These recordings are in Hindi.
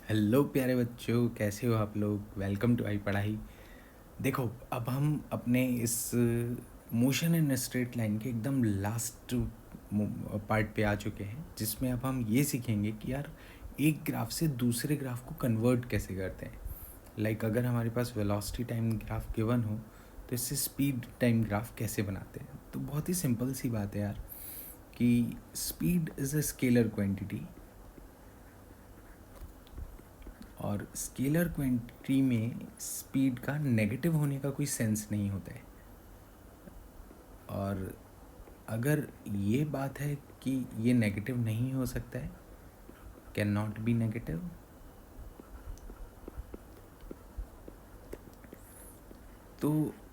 हेलो प्यारे बच्चों, कैसे हो आप लोग। वेलकम टू आई पढ़ाई। देखो, अब हम अपने इस मोशन एंड स्ट्रेट लाइन के एकदम लास्ट पार्ट पे आ चुके हैं, जिसमें अब हम ये सीखेंगे कि यार एक ग्राफ से दूसरे ग्राफ को कन्वर्ट कैसे करते हैं। अगर हमारे पास वेलोसिटी टाइम ग्राफ गिवन हो तो इससे स्पीड टाइम ग्राफ कैसे बनाते हैं। तो बहुत ही सिंपल सी बात है यार कि speed is a scalar quantity, और स्केलर क्वांटिटी में स्पीड का नेगेटिव होने का कोई सेंस नहीं होता है। और अगर ये बात है कि ये नेगेटिव नहीं हो सकता है, कैन नॉट बी नेगेटिव, तो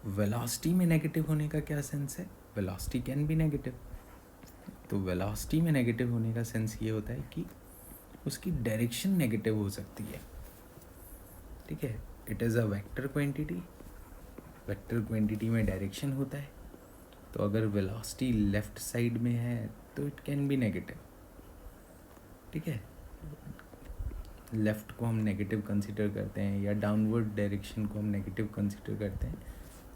वेलोसिटी में नेगेटिव होने का क्या सेंस है। Velocity can be negative. तो वेलोसिटी में नेगेटिव होने का सेंस ये होता है कि उसकी डायरेक्शन नेगेटिव हो सकती है। ठीक है, it is a vector quantity. Vector quantity में डायरेक्शन होता है, तो अगर वेलोसिटी लेफ़्ट साइड में है तो इट कैन बी नेगेटिव। ठीक है, लेफ़्ट को हम नेगेटिव कंसिडर करते हैं या डाउनवर्ड डायरेक्शन को हम नेगेटिव कंसिडर करते हैं,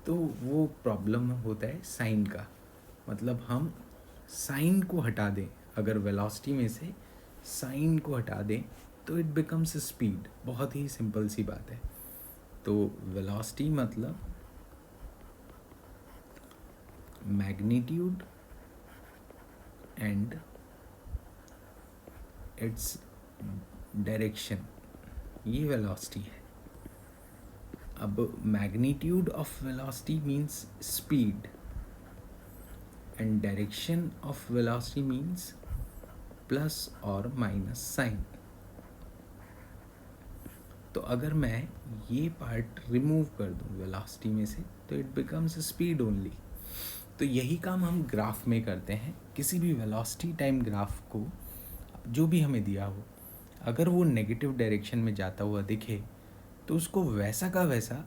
तो वो प्रॉब्लम होता है साइन का। मतलब हम साइन को हटा दें, अगर वेलोसिटी में से साइन को हटा दें तो इट बिकम्स स्पीड। बहुत ही सिंपल सी बात है। तो वेलोसिटी मतलब मैग्नीट्यूड एंड इट्स डायरेक्शन, ये वेलोसिटी है। अब magnitude of velocity means speed and direction of velocity means plus और माइनस साइन। तो अगर मैं ये पार्ट रिमूव कर दूँ वेलोसिटी में से तो इट बिकम्स स्पीड ओनली। तो यही काम हम ग्राफ में करते हैं। किसी भी वेलोसिटी टाइम ग्राफ को जो भी हमें दिया हो, अगर वो नेगेटिव डायरेक्शन में जाता हुआ दिखे तो उसको वैसा का वैसा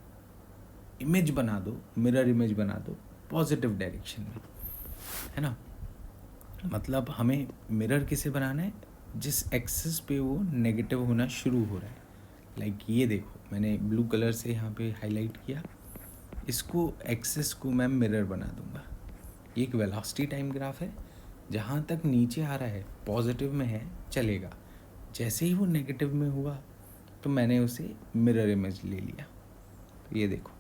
इमेज बना दो, मिरर इमेज बना दो पॉजिटिव डायरेक्शन में, है ना। मतलब हमें मिरर किसे बनाना है, जिस एक्सिस पे वो नेगेटिव होना शुरू हो रहा है। ये देखो, मैंने ब्लू कलर से यहाँ पे हाईलाइट किया, इसको एक्सिस को मैं मिरर बना दूँगा। ये एक वेलोसिटी टाइम ग्राफ है। जहाँ तक नीचे आ रहा है पॉजिटिव में है चलेगा, जैसे ही वो नेगेटिव में हुआ तो मैंने उसे मिरर इमेज ले लिया। तो ये देखो,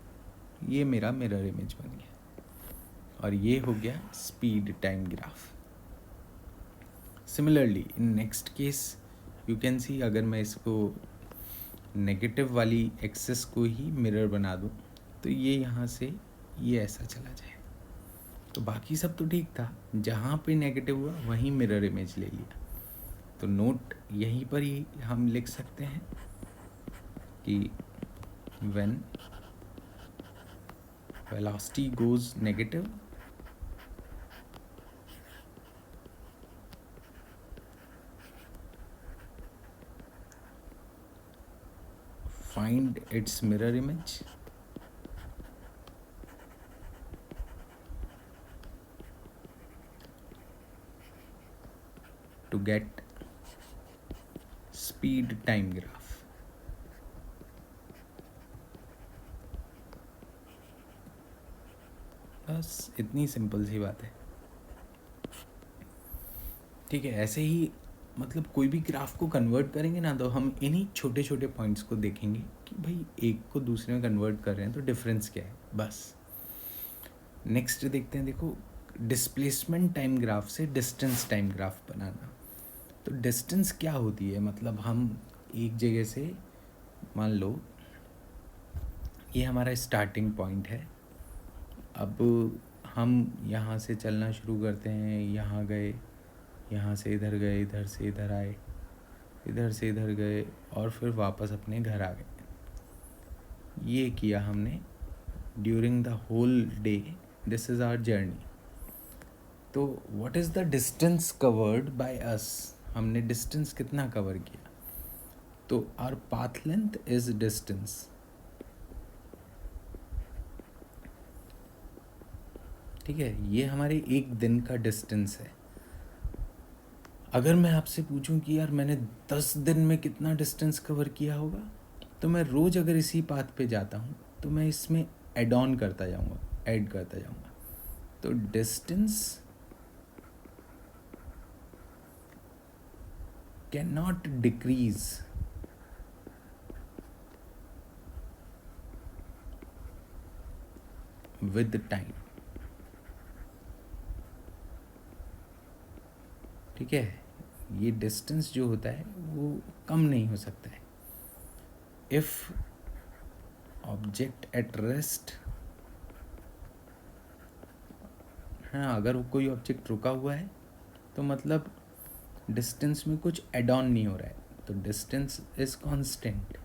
ये मेरा मिरर इमेज बन गया और ये हो गया speed time graph. Similarly in next case you can see, अगर मैं इसको नेगेटिव वाली एक्सिस को ही मिरर बना दूं तो ये यहाँ से ये ऐसा चला जाए। तो बाकी सब तो ठीक था, जहाँ पे नेगेटिव हुआ वहीं मिरर इमेज ले लिया। तो नोट यहीं पर ही हम लिख सकते हैं कि when velocity goes negative, find its mirror image to get speed time graph। बस इतनी सिंपल सी बात है। ठीक है, ऐसे ही मतलब कोई भी ग्राफ को कन्वर्ट करेंगे ना, तो हम इन्हीं छोटे छोटे पॉइंट्स को देखेंगे कि भाई एक को दूसरे में कन्वर्ट कर रहे हैं तो डिफरेंस क्या है, बस। नेक्स्ट देखते हैं। देखो, डिस्प्लेसमेंट टाइम ग्राफ से डिस्टेंस टाइम ग्राफ बनाना। तो डिस्टेंस क्या होती है, मतलब हम एक जगह से, मान लो ये हमारा स्टार्टिंग पॉइंट है, अब हम यहाँ से चलना शुरू करते हैं, यहाँ गए, यहाँ से इधर गए, इधर से इधर आए, इधर से इधर गए और फिर वापस अपने घर आ गए। ये किया हमने during the whole day. This is our journey. तो what is the distance covered by us, हमने डिस्टेंस कितना कवर किया। तो our path length is distance. ठीक है, ये हमारे एक दिन का डिस्टेंस है। अगर मैं आपसे पूछूं कि यार मैंने 10 दिन में कितना डिस्टेंस कवर किया होगा, तो मैं रोज़ अगर इसी पाथ पे जाता हूँ तो मैं इसमें ऐड ऑन करता जाऊँगा, ऐड करता जाऊँगा। तो distance can not decrease with time. ठीक है, ये डिस्टेंस जो होता है वो कम नहीं हो सकता है। इफ ऑब्जेक्ट एट रेस्ट, हाँ, अगर वो कोई ऑब्जेक्ट रुका हुआ है तो मतलब डिस्टेंस में कुछ एड ऑन नहीं हो रहा है, तो डिस्टेंस इज कांस्टेंट।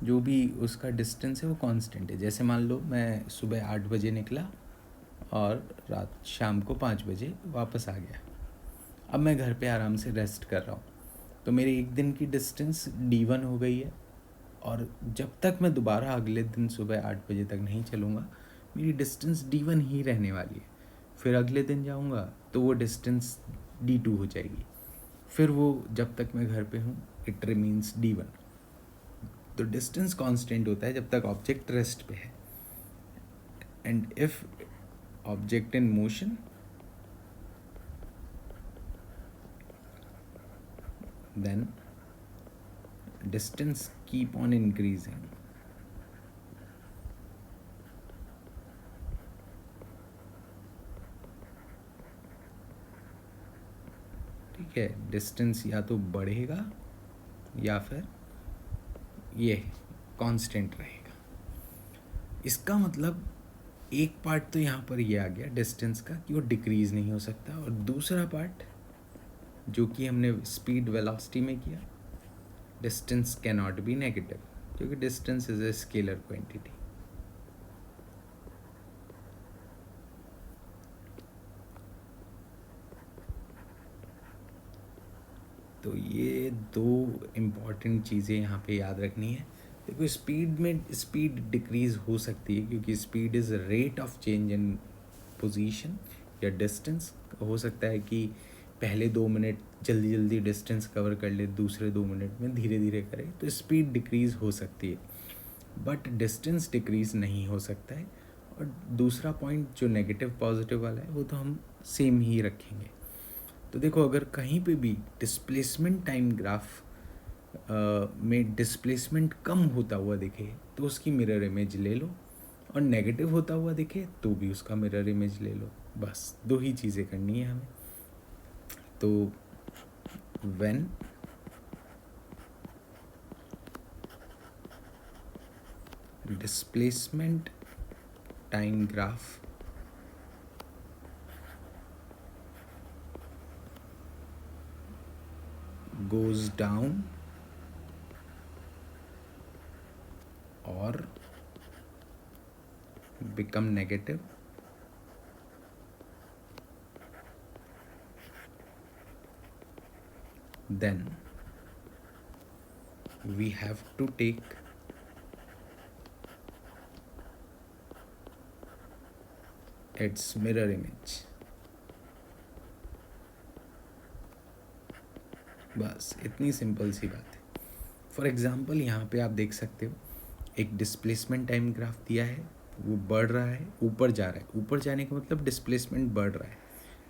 जो भी उसका डिस्टेंस है वो कांस्टेंट है। जैसे मान लो मैं सुबह 8 बजे निकला और रात शाम को 5 बजे वापस आ गया। अब मैं घर पे आराम से रेस्ट कर रहा हूँ, तो मेरे एक दिन की डिस्टेंस D1 हो गई है। और जब तक मैं दोबारा अगले दिन सुबह 8 बजे तक नहीं चलूँगा, मेरी डिस्टेंस D1 ही रहने वाली है। फिर अगले दिन जाऊँगा तो वो डिस्टेंस D2 हो जाएगी। फिर वो जब तक मैं घर पे हूँ इट रिमीन्स D1। तो डिस्टेंस कांस्टेंट होता है जब तक ऑब्जेक्ट रेस्ट पे है। And if object in motion, then distance keep on increasing। ठीक है, डिस्टेंस या तो बढ़ेगा या फिर ये कांस्टेंट रहेगा। इसका मतलब एक पार्ट तो यहाँ पर ये आ गया डिस्टेंस का कि वो डिक्रीज़ नहीं हो सकता, और दूसरा पार्ट जो कि हमने स्पीड वेलोसिटी में किया, distance can not be negative, क्योंकि distance is a scalar quantity. तो ये दो इम्पॉर्टेंट चीज़ें यहाँ पे याद रखनी है। देखो, स्पीड में स्पीड डिक्रीज़ हो सकती है क्योंकि speed is rate of change in position या डिस्टेंस। हो सकता है कि पहले 2 मिनट जल्दी जल्दी डिस्टेंस कवर कर ले, दूसरे 2 मिनट में धीरे धीरे करे, तो स्पीड डिक्रीज़ हो सकती है, बट डिस्टेंस डिक्रीज़ नहीं हो सकता है। और दूसरा पॉइंट जो नेगेटिव पॉजिटिव वाला है वो तो हम सेम ही रखेंगे। तो देखो, अगर कहीं पे भी डिस्प्लेसमेंट टाइम ग्राफ में डिस्प्लेसमेंट कम होता हुआ दिखे तो उसकी मिरर इमेज ले लो, और नेगेटिव होता हुआ दिखे तो भी उसका मिरर इमेज ले लो। बस 2 ही चीज़ें करनी है हमें। तो when displacement time graph goes down or become negative, then we have to take its mirror image। बस इतनी सिंपल सी बात है। फॉर एग्ज़ाम्पल, यहाँ पे आप देख सकते हो एक डिस्प्लेसमेंट टाइम ग्राफ दिया है, वो बढ़ रहा है, ऊपर जा रहा है। ऊपर जाने का मतलब डिस्प्लेसमेंट बढ़ रहा है।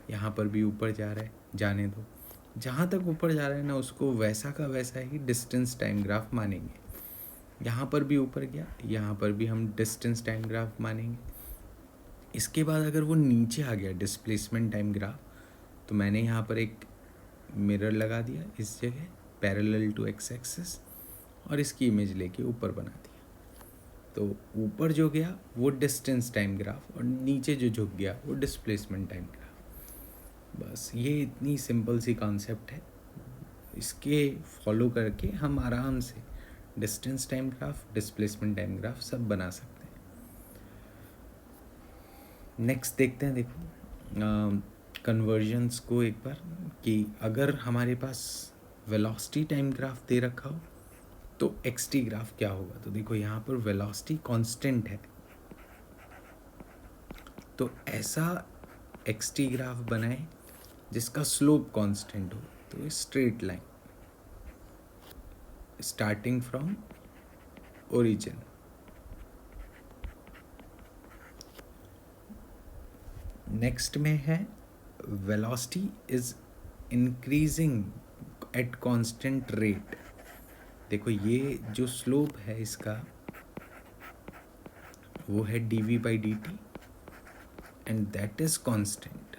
यहाँ पर भी ऊपर जा रहा है, जाने दो। जहाँ तक ऊपर जा रहा है ना, उसको वैसा का वैसा ही डिस्टेंस टाइम ग्राफ मानेंगे। यहाँ पर भी ऊपर गया, यहाँ पर भी हम डिस्टेंस टाइम ग्राफ मानेंगे। इसके बाद अगर वो नीचे आ गया डिस्प्लेसमेंट टाइम ग्राफ, तो मैंने यहाँ पर एक मिरर लगा दिया इस जगह पैरेलल टू एक्स एक्सिस, और इसकी इमेज लेके ऊपर बना दिया। तो ऊपर जो गया वो डिस्टेंस टाइम ग्राफ, और नीचे जो झुक गया वो डिस्प्लेसमेंट टाइम ग्राफ। बस ये इतनी सिंपल सी कॉन्सेप्ट है। इसके फॉलो करके हम आराम से distance time graph, displacement time graph सब बना सकते हैं। नेक्स्ट देखते हैं, देखो कन्वर्जन्स को एक बार, कि अगर हमारे पास वेलोसिटी टाइम ग्राफ दे रखा हो तो एक्सटी ग्राफ क्या होगा। तो देखो, यहाँ पर वेलोसिटी कांस्टेंट है, तो ऐसा एक्स टी ग्राफ बनाए जिसका स्लोप कांस्टेंट हो, तो straight line starting from origin. Next में है velocity is increasing at constant rate. देखो ये जो स्लोप है इसका वो है dv by dt and that is constant.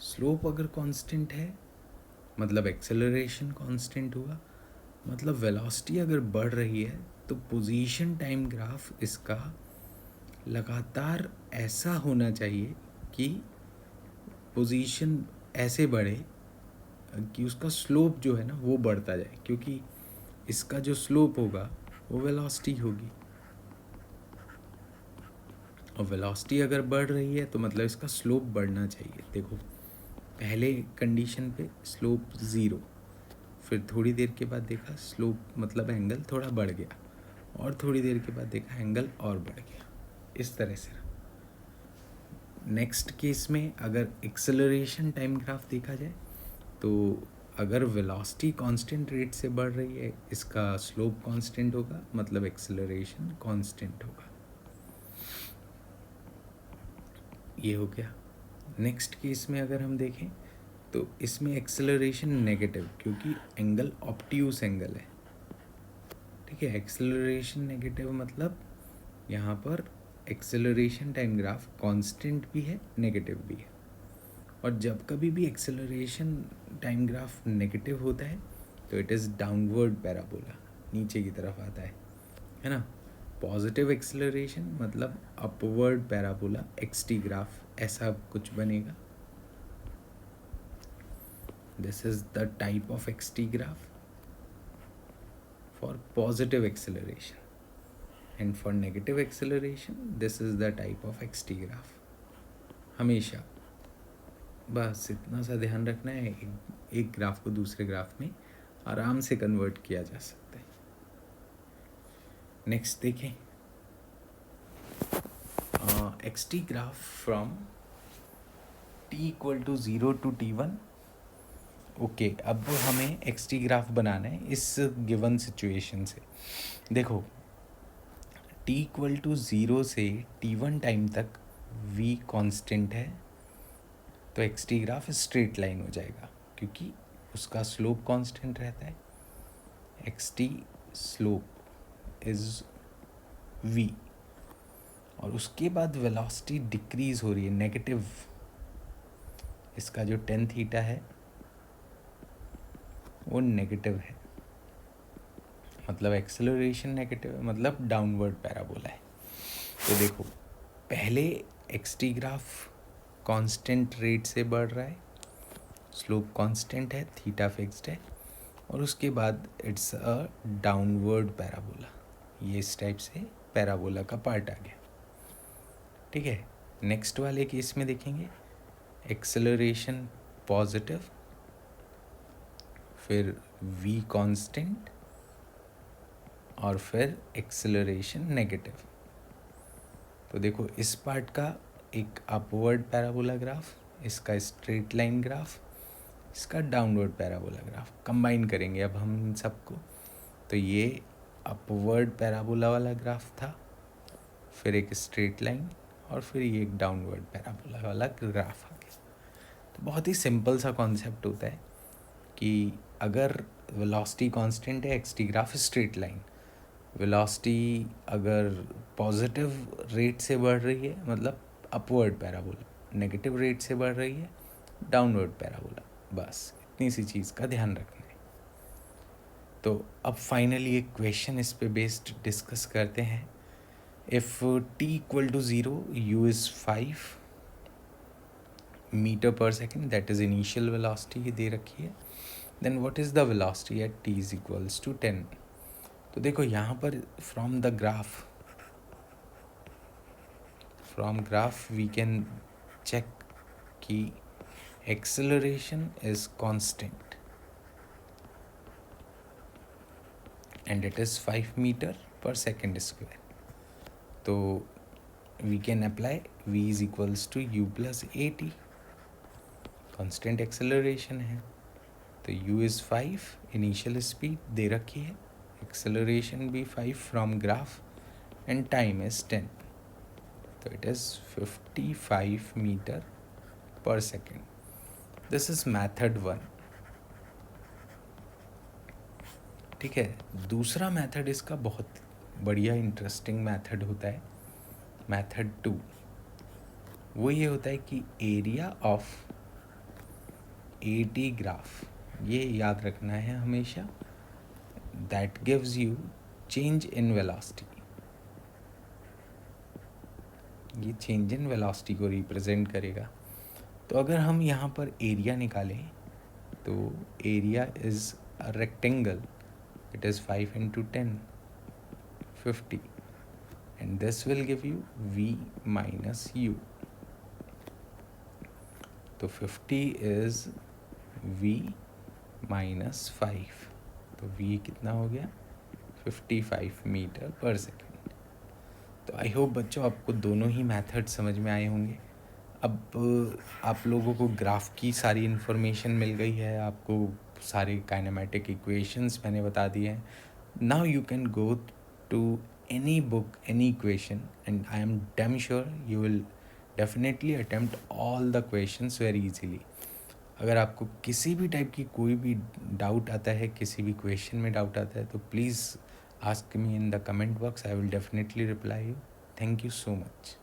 Slope अगर कांस्टेंट है मतलब एक्सेलरेशन कांस्टेंट हुआ, मतलब वेलोसिटी अगर बढ़ रही है तो पोजीशन टाइम ग्राफ इसका लगातार ऐसा होना चाहिए कि पोजीशन ऐसे बढ़े कि उसका स्लोप जो है ना वो बढ़ता जाए, क्योंकि इसका जो स्लोप होगा वो वेलोसिटी होगी, और वेलोसिटी अगर बढ़ रही है तो मतलब इसका स्लोप बढ़ना चाहिए। देखो पहले कंडीशन पे स्लोप 0, फिर थोड़ी देर के बाद देखा स्लोप मतलब एंगल थोड़ा बढ़ गया, और थोड़ी देर के बाद देखा एंगल और बढ़ गया, इस तरह से। नेक्स्ट केस में अगर एक्सेलरेशन टाइम ग्राफ देखा जाए तो अगर वेलोसिटी कांस्टेंट रेट से बढ़ रही है इसका स्लोप कांस्टेंट होगा, मतलब एक्सेलरेशन कांस्टेंट होगा। ये हो गया। नेक्स्ट केस में अगर हम देखें तो इसमें एक्सेलरेशन नेगेटिव, क्योंकि एंगल ऑब्ट्यूस एंगल है, ठीक है। एक्सेलरेशन नेगेटिव मतलब यहाँ पर एक्सेलरेशन टाइम ग्राफ कांस्टेंट भी है नेगेटिव भी है, और जब कभी भी एक्सेलरेशन टाइम ग्राफ नेगेटिव होता है तो इट इज़ डाउनवर्ड पैराबोला, नीचे की तरफ आता है ना। पॉजिटिव एक्सेलरेशन मतलब upward parabola, x t graph ऐसा कुछ बनेगा। This is the type of x t graph for positive acceleration, and for negative acceleration this is the type of x t graph. हमेशा बस इतना सा ध्यान रखना है, एक ग्राफ को दूसरे ग्राफ में आराम से कन्वर्ट किया जा सकता है। नेक्स्ट देखें x t graph from t equal to 0 to t1। Okay, अब हमें एक्स टी ग्राफ बनाना है इस गिवन सिचुएशन से। देखो t इक्वल टू 0 से t1 टाइम तक v कांस्टेंट है, तो x t graph straight line हो जाएगा क्योंकि उसका स्लोप कांस्टेंट रहता है। X T slope is v, और उसके बाद वेलोसिटी डिक्रीज हो रही है नेगेटिव, इसका जो टेन थीटा है वो नेगेटिव है, मतलब एक्सेलरेशन नेगेटिव है, मतलब डाउनवर्ड पैराबोला है। तो देखो पहले x t graph constant rate से बढ़ रहा है, स्लोप कांस्टेंट है, थीटा फिक्स्ड है, और उसके बाद इट्स अ डाउनवर्ड पैराबोला, ये इस टाइप से पैराबोला का पार्ट आ गया, ठीक है। नेक्स्ट वाले केस में देखेंगे एक्सेलरेशन पॉजिटिव, फिर v कांस्टेंट, और फिर एक्सेलरेशन नेगेटिव। तो देखो इस पार्ट का एक अपवर्ड पैराबोला ग्राफ, इसका स्ट्रेट लाइन ग्राफ, इसका डाउनवर्ड पैराबोला ग्राफ, कंबाइन करेंगे अब हम इन सबको। तो ये अपवर्ड पैराबोला वाला ग्राफ था, फिर एक स्ट्रेट लाइन, और फिर ये एक डाउनवर्ड पैराबोला वाला ग्राफ आ गया। तो बहुत ही सिंपल सा कॉन्सेप्ट होता है कि अगर वेलोसिटी कांस्टेंट है x t graph straight line, velocity अगर पॉजिटिव रेट से बढ़ रही है मतलब अपवर्ड पैराबोला, नेगेटिव रेट से बढ़ रही है डाउनवर्ड पैराबोला, बस इतनी सी चीज़ का ध्यान रखना है। तो अब फाइनली एक क्वेश्चन इस पे बेस्ड डिस्कस करते हैं। If t equal to 0 u is 5 metre per second, that is initial velocity ये दे रखी है, then what is the velocity at t is equals to 10। तो देखो यहाँ पर from graph we can check कि acceleration is constant and it is 5 metre per second square. तो we can apply v is equals to u plus at. Constant acceleration है तो u is 5, इनिशियल स्पीड दे रखी है, एक्सेलरेशन भी 5 from graph, and time is 10, तो it is 55 metre per second. This is method 1. ठीक है. दूसरा मेथड इसका बहुत बढ़िया इंटरेस्टिंग मेथड होता है, मेथड 2. वो ये होता है कि एरिया ऑफ एटी ग्राफ, ये याद रखना है हमेशा, that gives you change in velocity. ये चेंज इन वेलोसिटी को रिप्रेजेंट करेगा. तो अगर हम यहाँ पर एरिया निकालें तो area is a rectangle, it is 5 into 10, 50, and this will give you v minus u. तो 50 is v minus 5, तो v कितना हो गया 55 मीटर पर सेकेंड. तो आई होप बच्चों आपको दोनों ही मेथड समझ में आए होंगे. अब आप लोगों को ग्राफ की सारी इन्फॉर्मेशन मिल गई है, आपको सारे काइनेमेटिक इक्वेशंस मैंने बता दिए हैं. Now you can go to any book, any equation, and I am damn sure you will definitely attempt all the questions very easily. अगर आपको किसी भी टाइप की कोई भी डाउट आता है, किसी भी क्वेश्चन में डाउट आता है, तो please ask me in the comment box. I will definitely reply you. Thank you so much.